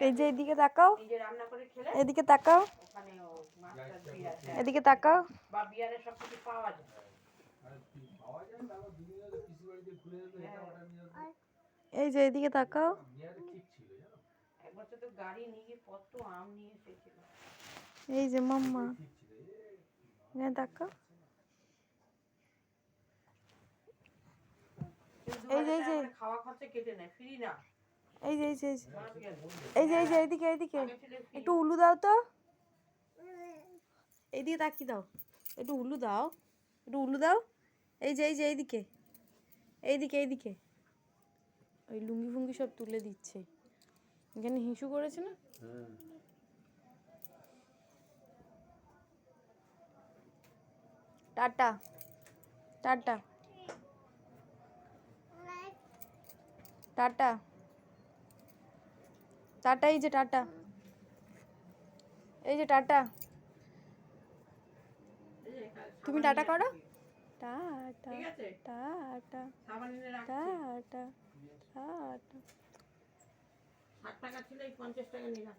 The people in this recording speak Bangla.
এই যে এদিকে তাকাও, এদিকে তাকাও, এদিকে তাকাও। এই যে এদিকে তাকাও। এই যে মাম্মা, তাকাও। এই যে এই যে খাওয়া খরচা কেটে নেয়, ফ্রি না। এই যে এই যে এই যে এই যে এইদিকে এইদিকে একটু উলু দাও তো, এইদিকে তাকিয়ে দাও, একটু উলু দাও, একটু উলু দাও। এই যে এই যে এইদিকে এইদিকে এইদিকে ওই লুঙ্গি ফুঙ্গি সব তুলে দিচ্ছে, এখানে হিসু করেছে না। টাটা টাটা টাটা টাটা, এই যে টাটা, এই যে টাটা, তুমি টাটা করো। Tata tata tata tata. 60 টাকা ছিল, 50 টাকা নিলাম।